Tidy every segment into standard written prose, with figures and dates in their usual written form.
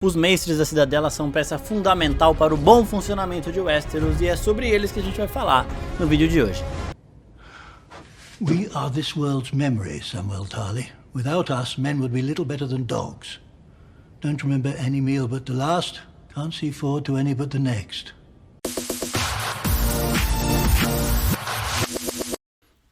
Os mestres da Cidadela são peça fundamental para o bom funcionamento de Westeros e é sobre eles que a gente vai falar no vídeo de hoje. We are this world's memory, Samuel Tarly. Without us, men would be little better than dogs. Don't remember any meal but the last, can't see forward to any but the next.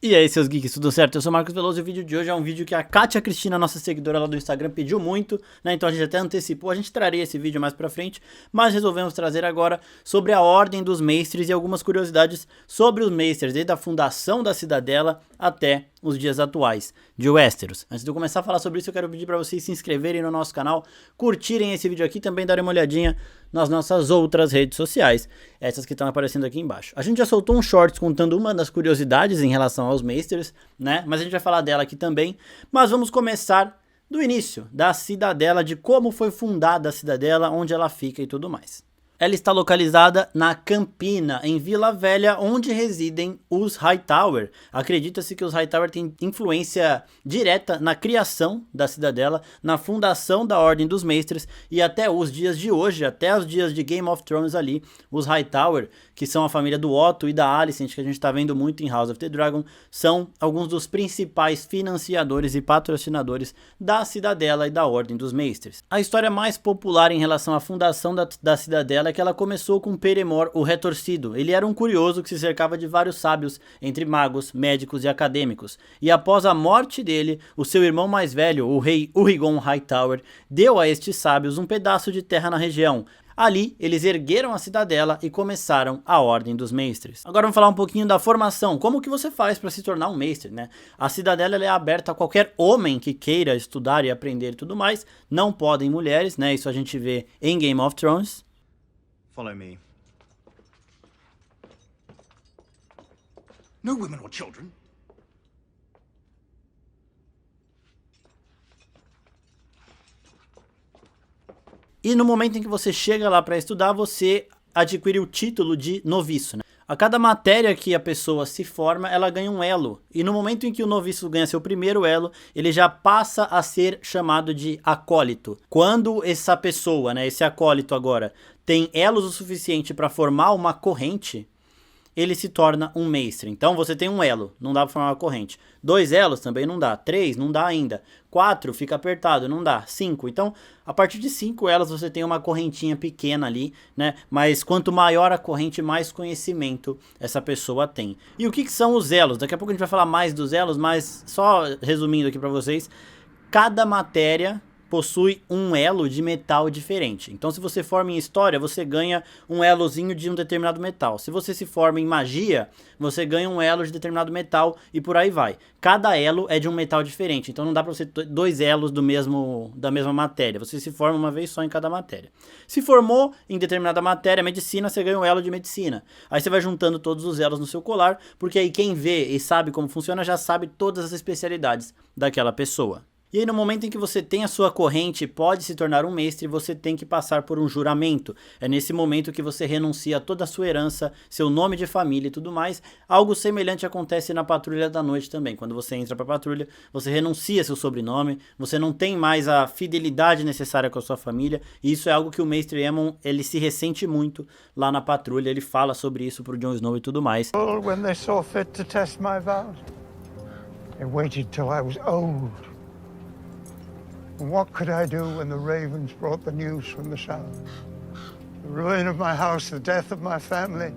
E aí, seus geeks, tudo certo? Eu sou o Marcos Veloso e o vídeo de hoje é um vídeo que a Kátia Cristina, nossa seguidora lá do Instagram, pediu muito, né? Então a gente até antecipou, a gente traria esse vídeo mais pra frente, mas resolvemos trazer agora sobre a ordem dos mestres e algumas curiosidades sobre os mestres, desde a fundação da Cidadela até os dias atuais de Westeros. Antes de eu começar a falar sobre isso, eu quero pedir para vocês se inscreverem no nosso canal, curtirem esse vídeo aqui e também darem uma olhadinha nas nossas outras redes sociais, essas que estão aparecendo aqui embaixo. A gente já soltou um shorts contando uma das curiosidades em relação aos mestres, né? Mas a gente vai falar dela aqui também. Mas vamos começar do início, da Cidadela, de como foi fundada a Cidadela, onde ela fica e tudo mais. Ela está localizada na Campina, em Vila Velha, onde residem os Hightower. Acredita-se que os Hightower têm influência direta na criação da Cidadela, na fundação da Ordem dos Mestres e até os dias de hoje, até os dias de Game of Thrones ali, os Hightower, que são a família do Otto e da Alicent, que a gente está vendo muito em House of the Dragon, são alguns dos principais financiadores e patrocinadores da Cidadela e da Ordem dos Mestres. A história mais popular em relação à fundação da Cidadela é que ela começou com Peremor, o Retorcido. Ele era um curioso que se cercava de vários sábios, entre magos, médicos e acadêmicos. E após a morte dele, o seu irmão mais velho, o rei Urrigon Hightower, deu a estes sábios um pedaço de terra na região. Ali, eles ergueram a Cidadela e começaram a Ordem dos Mestres. Agora vamos falar um pouquinho da formação. Como que você faz para se tornar um mestre, né? A Cidadela ela é aberta a qualquer homem que queira estudar e aprender e tudo mais. Não podem mulheres, né? Isso a gente vê em Game of Thrones. Follow me. No women or children. E no momento em que você chega lá para estudar, você adquire o título de noviço, né? A cada matéria que a pessoa se forma, ela ganha um elo. E no momento em que o noviço ganha seu primeiro elo, ele já passa a ser chamado de acólito. Quando essa pessoa, né, esse acólito agora, tem elos o suficiente para formar uma corrente, ele se torna um mestre. Então você tem um elo, não dá para formar uma corrente. 2 elos também não dá. 3 não dá ainda. 4 fica apertado, não dá. 5, então a partir de 5 elos você tem uma correntinha pequena ali, né? Mas quanto maior a corrente, mais conhecimento essa pessoa tem. E o que são os elos? Daqui a pouco a gente vai falar mais dos elos, mas só resumindo aqui para vocês, cada matéria possui um elo de metal diferente. Então se você forma em história, você ganha um elozinho de um determinado metal. Se você se forma em magia, você ganha um elo de determinado metal e por aí vai. Cada elo é de um metal diferente, então não dá para você ter 2 elos da mesma matéria. Você se forma uma vez só em cada matéria. Se formou em determinada matéria, medicina, você ganha um elo de medicina. Aí você vai juntando todos os elos no seu colar, porque aí quem vê e sabe como funciona já sabe todas as especialidades daquela pessoa. E aí no momento em que você tem a sua corrente e pode se tornar um mestre, você tem que passar por um juramento. É nesse momento que você renuncia a toda a sua herança, seu nome de família e tudo mais. Algo semelhante acontece na Patrulha da Noite também. Quando você entra para a patrulha, você renuncia seu sobrenome, você não tem mais a fidelidade necessária com a sua família. E isso é algo que o mestre Aemon, ele se ressente muito lá na patrulha. Ele fala sobre isso pro Jon Snow e tudo mais. When they saw fit to test my vows, they waited till I was old. And what could I do when the ravens brought the news from the south? The ruin of my house, the death of my family.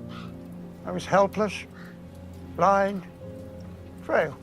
I was helpless, blind, frail.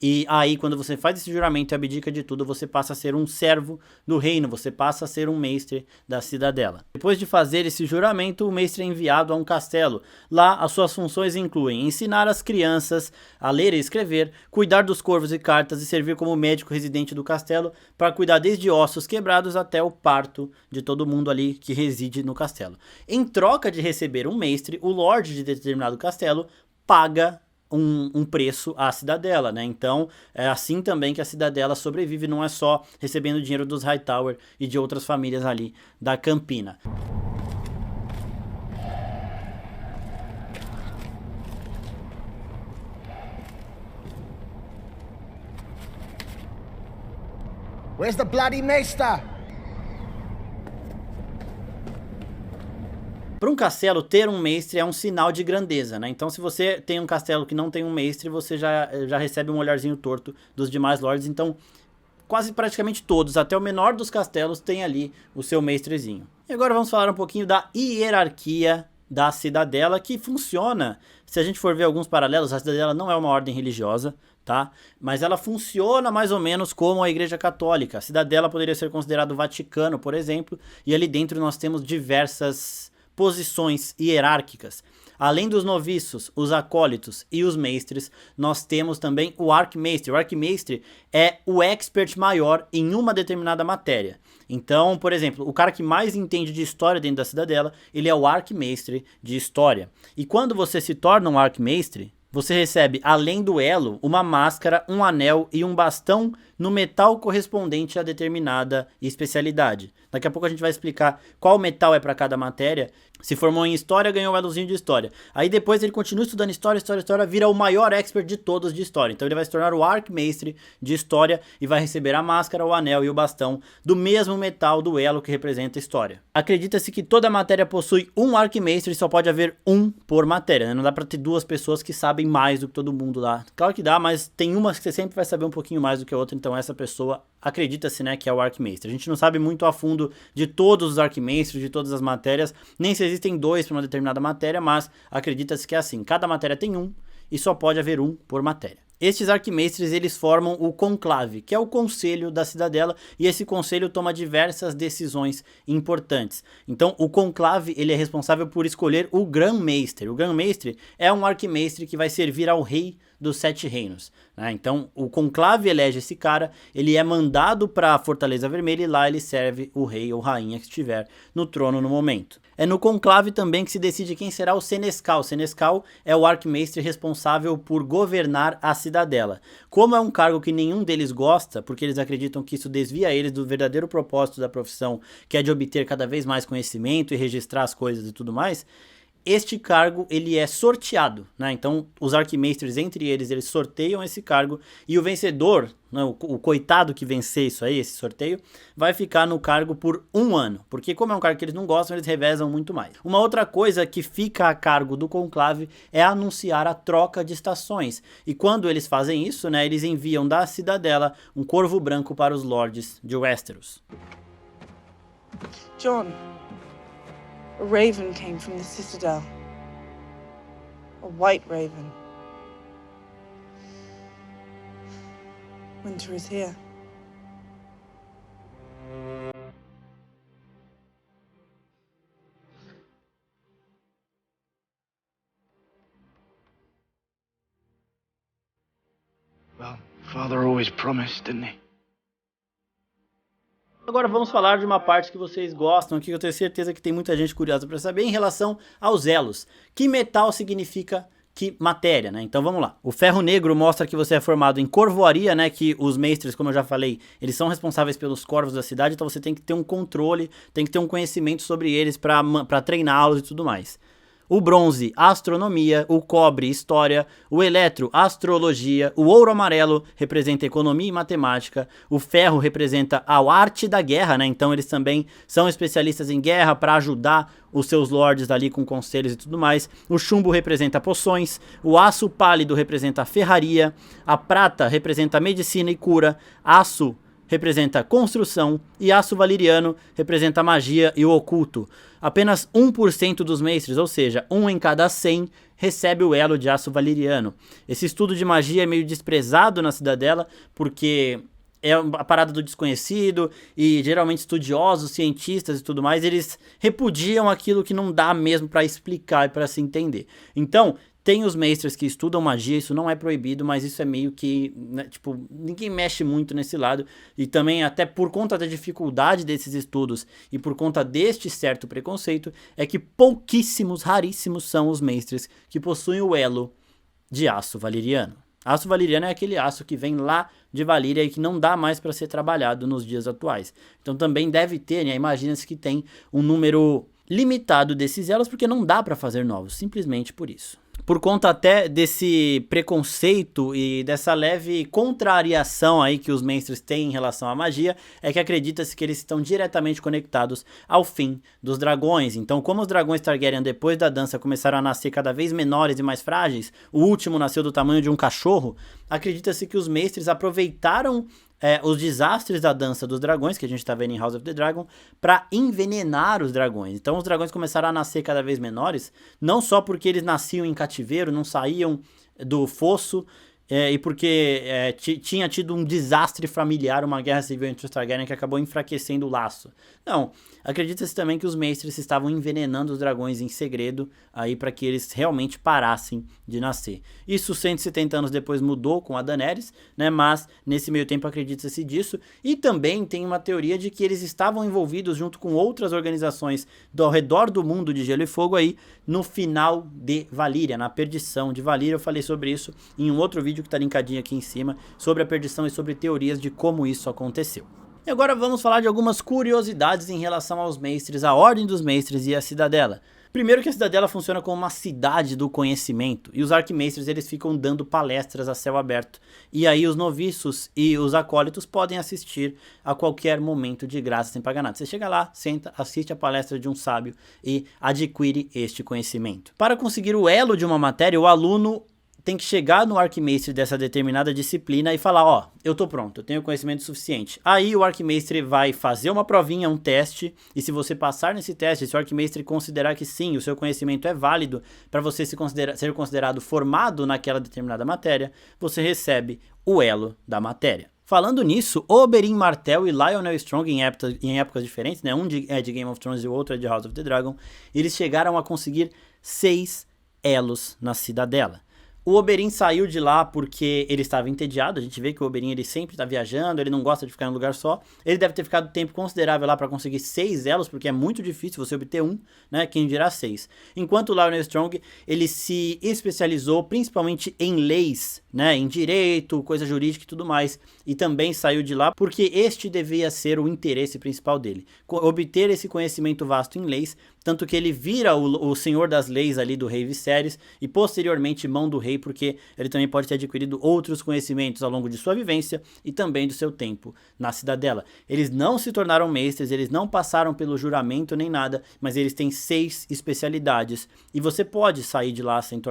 E aí, quando você faz esse juramento e abdica de tudo, você passa a ser um servo do reino, você passa a ser um mestre da Cidadela. Depois de fazer esse juramento, o mestre é enviado a um castelo. Lá, as suas funções incluem ensinar as crianças a ler e escrever, cuidar dos corvos e cartas e servir como médico residente do castelo para cuidar desde ossos quebrados até o parto de todo mundo ali que reside no castelo. Em troca de receber um mestre, o lorde de determinado castelo paga um preço à Cidadela, né? Então é assim também que a Cidadela sobrevive, não é só recebendo dinheiro dos Hightower e de outras famílias ali da Campina. Where's the bloody maester? para um castelo ter um mestre é um sinal de grandeza, né? Então se você tem um castelo que não tem um mestre, você já recebe um olharzinho torto dos demais lords. Então quase praticamente todos, até o menor dos castelos, tem ali o seu mestrezinho. E agora vamos falar um pouquinho da hierarquia da cidadela, que funciona, se a gente for ver alguns paralelos, a cidadela não é uma ordem religiosa, tá? Mas ela funciona mais ou menos como a Igreja Católica. A cidadela poderia ser considerado o Vaticano, por exemplo, e ali dentro nós temos diversas posições hierárquicas. Além dos noviços, os acólitos e os mestres, nós temos também o arquimestre. O arquimestre é o expert maior em uma determinada matéria. Então, por exemplo, o cara que mais entende de história dentro da cidadela, ele é o arquimestre de história. E quando você se torna um arquimestre, você recebe, além do elo, uma máscara, um anel e um bastão no metal correspondente a determinada especialidade. Daqui a pouco a gente vai explicar qual metal é para cada matéria. Se formou em história, ganhou um elozinho de história. Aí depois ele continua estudando história, vira o maior expert de todos de história. Então ele vai se tornar o arquimestre de história e vai receber a máscara, o anel e o bastão do mesmo metal do elo que representa a história. Acredita-se que toda matéria possui um arquimestre e só pode haver um por matéria, né? Não dá pra ter duas pessoas que sabem mais do que todo mundo lá. Claro que dá, mas tem uma que você sempre vai saber um pouquinho mais do que a outra, então essa pessoa acredita-se, né, que é o arquimestre. A gente não sabe muito a fundo de todos os arquimestres, de todas as matérias, nem se existem dois para uma determinada matéria, mas acredita-se que é assim, cada matéria tem um e só pode haver um por matéria. Estes arquimestres, eles formam o conclave, que é o conselho da cidadela, e esse conselho toma diversas decisões importantes. Então, o conclave, ele é responsável por escolher o grão-mestre. O grão-mestre é um arquimestre que vai servir ao rei dos 7 reinos, né? Então, o conclave elege esse cara, ele é mandado para a Fortaleza Vermelha e lá ele serve o rei ou rainha que estiver no trono no momento. É no conclave também que se decide quem será o senescal. O senescal é o arquimestre responsável por governar a cidadela. Como é um cargo que nenhum deles gosta, porque eles acreditam que isso desvia eles do verdadeiro propósito da profissão, que é de obter cada vez mais conhecimento e registrar as coisas e tudo mais, este cargo, ele é sorteado, né? Então, os arquimestres, entre eles sorteiam esse cargo e o vencedor, né, o coitado que vencer isso aí, esse sorteio, vai ficar no cargo por 1 ano, porque como é um cargo que eles não gostam, eles revezam muito mais. Uma outra coisa que fica a cargo do conclave é anunciar a troca de estações, e quando eles fazem isso, né, eles enviam da cidadela um corvo branco para os lords de Westeros. Jon, a raven came from the citadel. A white raven. Winter is here. Well, Father always promised, didn't he? Agora vamos falar de uma parte que vocês gostam, que eu tenho certeza que tem muita gente curiosa para saber, em relação aos elos. Que metal significa que matéria, né? Então vamos lá. O ferro negro mostra que você é formado em corvoaria, né? Que os mestres, como eu já falei, eles são responsáveis pelos corvos da cidade, então você tem que ter um controle, tem que ter um conhecimento sobre eles para treiná-los e tudo mais. O bronze, astronomia, o cobre, história, o eletro, astrologia, o ouro amarelo representa economia e matemática, o ferro representa a arte da guerra, né? Então eles também são especialistas em guerra para ajudar os seus lords ali com conselhos e tudo mais. O chumbo representa poções, o aço pálido representa a ferraria, a prata representa medicina e cura, aço representa construção e aço valeriano representa magia e o oculto. Apenas 1% dos mestres, ou seja, 1 em cada 100, recebe o elo de aço valeriano. Esse estudo de magia é meio desprezado na cidadela, porque é a parada do desconhecido, e geralmente estudiosos, cientistas e tudo mais, eles repudiam aquilo que não dá mesmo para explicar e para se entender. Então, tem os mestres que estudam magia, isso não é proibido, mas isso é meio que, né, tipo, ninguém mexe muito nesse lado. E também, até por conta da dificuldade desses estudos e por conta deste certo preconceito, é que pouquíssimos, raríssimos são os mestres que possuem o elo de aço valeriano. Aço valeriano é aquele aço que vem lá de Valíria e que não dá mais para ser trabalhado nos dias atuais. Então também deve ter, né, imagina-se que tem um número limitado desses elos, porque não dá para fazer novos, simplesmente por isso. por conta até desse preconceito e dessa leve contrariação aí que os mestres têm em relação à magia, é que acredita-se que eles estão diretamente conectados ao fim dos dragões. Então, como os dragões Targaryen depois da dança começaram a nascer cada vez menores e mais frágeis, o último nasceu do tamanho de um cachorro, acredita-se que os mestres aproveitaram os desastres da dança dos dragões, que a gente tá vendo em House of the Dragon, para envenenar os dragões. Então os dragões começaram a nascer cada vez menores, não só porque eles nasciam em cativeiro, não saíam do fosso, e porque tinha tido um desastre familiar, uma guerra civil entre os Targaryen que acabou enfraquecendo o laço. Não, acredita-se também que os mestres estavam envenenando os dragões em segredo aí para que eles realmente parassem de nascer. Isso 170 anos depois mudou com a Daenerys, né? Mas nesse meio tempo acredita-se disso. E também tem uma teoria de que eles estavam envolvidos junto com outras organizações ao redor do mundo de Gelo e Fogo aí no final de Valíria, na perdição de Valíria. Eu falei sobre isso em um outro vídeo que tá linkadinho aqui em cima, sobre a perdição e sobre teorias de como isso aconteceu. E agora vamos falar de algumas curiosidades em relação aos mestres, a ordem dos mestres e a cidadela. Primeiro que a cidadela funciona como uma cidade do conhecimento, e os arquimestres eles ficam dando palestras a céu aberto, e aí os noviços e os acólitos podem assistir a qualquer momento de graça sem pagar nada. Você chega lá, senta, assiste a palestra de um sábio e adquire este conhecimento. Para conseguir o elo de uma matéria, o aluno tem que chegar no arquimestre dessa determinada disciplina e falar, ó, eu tô pronto, eu tenho conhecimento suficiente. Aí o arquimestre vai fazer uma provinha, um teste, e se você passar nesse teste, se o arquimestre considerar que sim, o seu conhecimento é válido para você ser considerado formado naquela determinada matéria, você recebe o elo da matéria. Falando nisso, Oberyn Martell e Lionel Strong, em épocas diferentes, né, um é de Game of Thrones e o outro é de House of the Dragon, eles chegaram a conseguir 6 elos na cidadela. O Oberyn saiu de lá porque ele estava entediado. A gente vê que o Oberyn ele sempre está viajando, ele não gosta de ficar em um lugar só. Ele deve ter ficado tempo considerável lá para conseguir 6 elos, porque é muito difícil você obter um, né? Quem dirá 6. Enquanto o Lionel Strong, ele se especializou principalmente em leis, né? Em direito, coisa jurídica e tudo mais. E também saiu de lá porque este devia ser o interesse principal dele. Obter esse conhecimento vasto em leis, tanto que ele vira o senhor das leis ali do rei Viserys e posteriormente mão do rei, porque ele também pode ter adquirido outros conhecimentos ao longo de sua vivência e também do seu tempo na cidadela. Eles não se tornaram mestres, eles não passaram pelo juramento nem nada, mas eles têm 6 especialidades e você pode sair de lá sem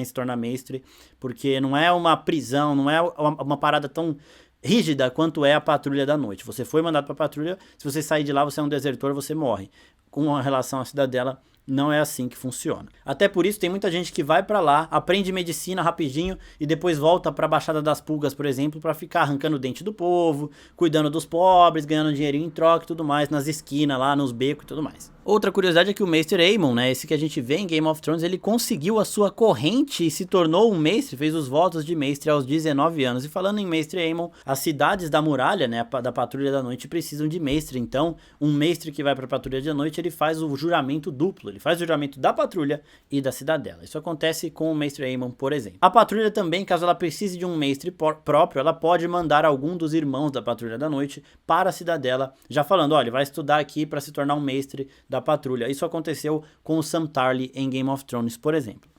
se tornar mestre, porque não é uma prisão, não é uma parada tão rígida quanto é a patrulha da noite. Você foi mandado para a patrulha, se você sair de lá você é um desertor, você morre. Com relação à cidadela, não é assim que funciona. Até por isso tem muita gente que vai pra lá, aprende medicina rapidinho e depois volta pra Baixada das Pulgas, por exemplo, pra ficar arrancando o dente do povo, cuidando dos pobres, ganhando dinheirinho em troca e tudo mais, nas esquinas lá, nos becos e tudo mais. Outra curiosidade é que o Mestre Aemon, né, esse que a gente vê em Game of Thrones, ele conseguiu a sua corrente e se tornou um mestre, fez os votos de mestre aos 19 anos. E falando em Mestre Aemon, as cidades da muralha, né, da Patrulha da Noite precisam de mestre. Então, um mestre que vai pra Patrulha da Noite, ele faz o juramento duplo, ele faz o juramento da patrulha e da cidadela. Isso acontece com o Mestre Aemon, por exemplo. A patrulha também, caso ela precise de um mestre próprio, ela pode mandar algum dos irmãos da Patrulha da Noite para a cidadela, já falando, olha, vai estudar aqui para se tornar um mestre da patrulha. Isso aconteceu com o Sam Tarly em Game of Thrones, por exemplo.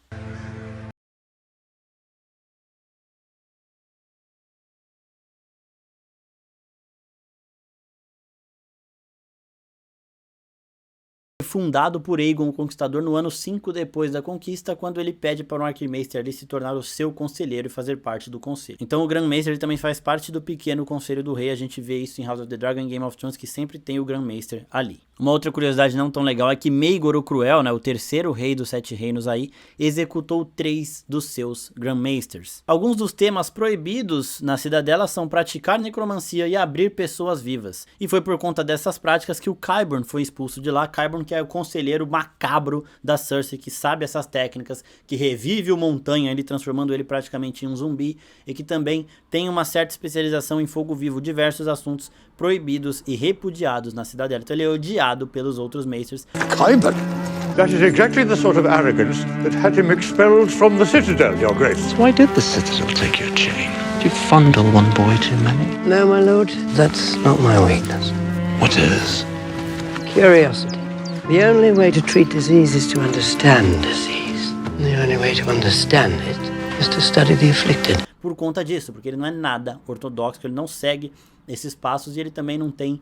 Fundado por Aegon o Conquistador no ano 5 depois da conquista, quando ele pede para um arquimestre ali se tornar o seu conselheiro e fazer parte do conselho. Então o Grão-Mestre também faz parte do pequeno conselho do rei, a gente vê isso em House of the Dragon e Game of Thrones, que sempre tem o Grão-Mestre ali. Uma outra curiosidade não tão legal é que Maegor o Cruel, né, o terceiro rei dos 7 reinos aí, executou 3 dos seus Grão-Mesters. Alguns dos temas proibidos na cidadela são praticar necromancia e abrir pessoas vivas. E foi por conta dessas práticas que o Qyburn foi expulso de lá. Qyburn, que é o conselheiro macabro da Cersei, que sabe essas técnicas, que revive o Montanha, ele transformando ele praticamente em um zumbi, e que também tem uma certa especialização em fogo vivo, diversos assuntos proibidos e repudiados na cidadela. Então ele é odiado pelos outros Maesters. Qyburn? That is exactly the sort of arrogance that had him expelled from the Citadel, Your Grace. Why did the Citadel take your chain? Did you fondle one boy too many? No, my lord, that's not my weakness. What is? Curiosity. The only way to treat disease is to understand disease. The only way to understand it is to study the afflicted. Por conta disso, porque ele não é nada ortodoxo, ele não segue esses passos e ele também não tem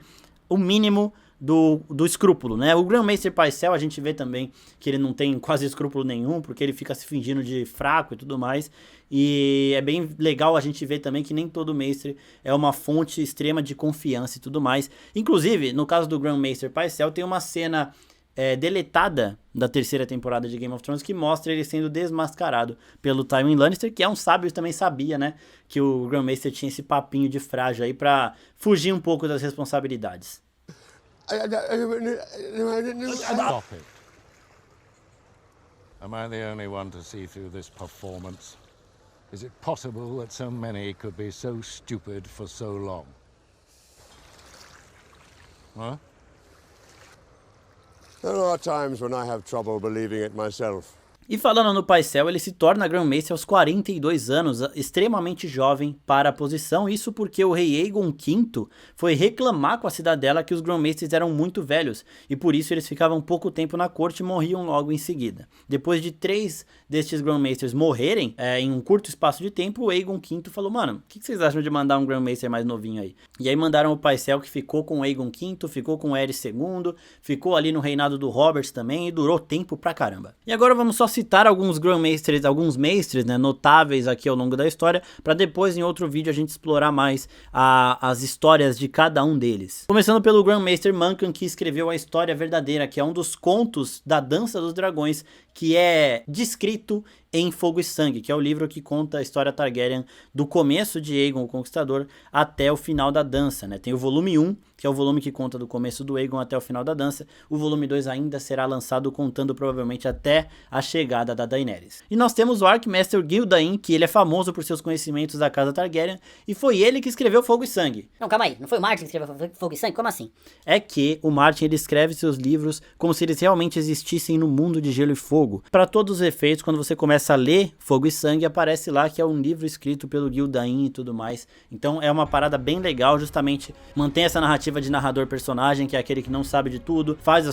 o mínimo do escrúpulo, né? O Grandmaster Pycelle, a gente vê também que ele não tem quase escrúpulo nenhum, porque ele fica se fingindo de fraco e tudo mais, e é bem legal a gente ver também que nem todo mestre é uma fonte extrema de confiança e tudo mais. Inclusive, no caso do Grandmaster Pycelle, tem uma cena deletada da terceira temporada de Game of Thrones que mostra ele sendo desmascarado pelo Tywin Lannister, que é um sábio e também sabia, né, que o Grandmaster tinha esse papinho de frágil aí pra fugir um pouco das responsabilidades. Stop it. Am I the only one to see through this performance? Is it possible that so many could be so stupid for so long? Huh? There are times when I have trouble believing it myself. E falando no Pycelle, ele se torna Grandmaster aos 42 anos, extremamente jovem para a posição, isso porque o rei Aegon V foi reclamar com a cidadela que os Grandmasters eram muito velhos, e por isso eles ficavam pouco tempo na corte e morriam logo em seguida. Depois de 3 destes Grandmasters morrerem em um curto espaço de tempo, o Aegon V falou, mano, o que vocês acham de mandar um Grandmaster mais novinho aí? E aí mandaram o Pycelle, que ficou com o Aegon V, ficou com o Aerys II, ficou ali no reinado do Robert também, e durou tempo pra caramba. E agora vamos só citar alguns Grandmasters, alguns mestres, né, notáveis aqui ao longo da história, para depois em outro vídeo a gente explorar mais as histórias de cada um deles. Começando pelo Grandmaster Mancan, que escreveu a História Verdadeira, que é um dos contos da Dança dos Dragões, que é descrito em Fogo e Sangue, que é o livro que conta a história Targaryen do começo de Aegon o Conquistador até o final da dança, né? Tem o volume 1, que é o volume que conta do começo do Aegon até o final da dança. O volume 2 ainda será lançado contando provavelmente até a chegada da Daenerys. E nós temos o Archmaester Gildain, que ele é famoso por seus conhecimentos da casa Targaryen, e foi ele que escreveu Fogo e Sangue. Não, calma aí, não foi o Martin que escreveu Fogo e Sangue? Como assim? É que o Martin ele escreve seus livros como se eles realmente existissem no mundo de Gelo e Fogo. Para todos os efeitos, quando você começa a ler Fogo e Sangue, aparece lá que é um livro escrito pelo Gildain e tudo mais. Então é uma parada bem legal, justamente mantém essa narrativa de narrador-personagem, que é aquele que não sabe de tudo, faz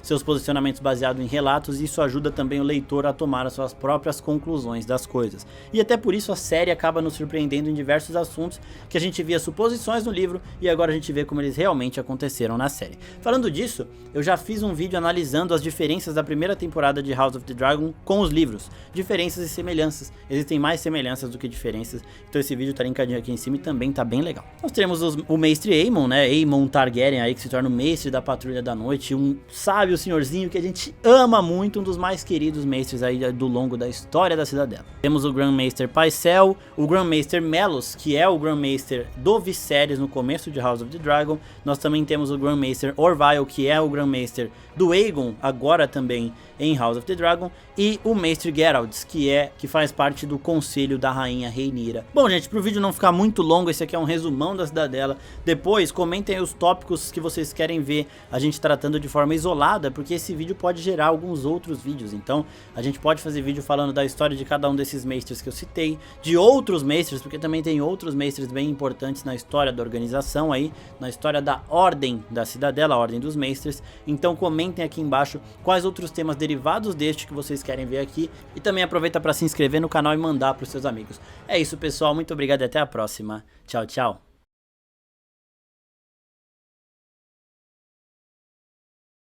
seus posicionamentos baseados em relatos, e isso ajuda também o leitor a tomar as suas próprias conclusões das coisas. E até por isso a série acaba nos surpreendendo em diversos assuntos que a gente via suposições no livro e agora a gente vê como eles realmente aconteceram na série. Falando disso, eu já fiz um vídeo analisando as diferenças da primeira temporada de House of the Dragon com os livros, diferenças e semelhanças. Existem mais semelhanças do que diferenças, então esse vídeo tá linkadinho aqui em cima e também tá bem legal. Nós teremos o mestre Aemon, né, Aemon Targaryen aí, que se torna o mestre da Patrulha da Noite, um sábio senhorzinho que a gente ama muito, um dos mais queridos mestres aí do longo da história da Cidadela. Temos o Grandmaster Pycelle, o Grandmaster Melos, que é o Grandmaster do Viserys no começo de House of the Dragon. Nós também temos o Grandmaster Orville, que é o Grandmaster do Aegon, agora também em House of the Dragon, e o Mestre Geralt, que faz parte do conselho da Rainha Rhaenyra. Bom, gente, pro vídeo não ficar muito longo, esse aqui é um resumão da Cidadela. Depois, comentem aí os tópicos que vocês querem ver a gente tratando de forma isolada, porque esse vídeo pode gerar alguns outros vídeos. Então, a gente pode fazer vídeo falando da história de cada um desses mestres que eu citei, de outros mestres, porque também tem outros mestres bem importantes na história da organização aí, na história da Ordem da Cidadela, a Ordem dos Mestres. Então, comentem aqui embaixo quais outros temas derivados deste que vocês querem ver aqui, e também aproveita para se inscrever no canal e mandar para os seus amigos. É isso, pessoal, muito obrigado e até a próxima. Tchau, tchau.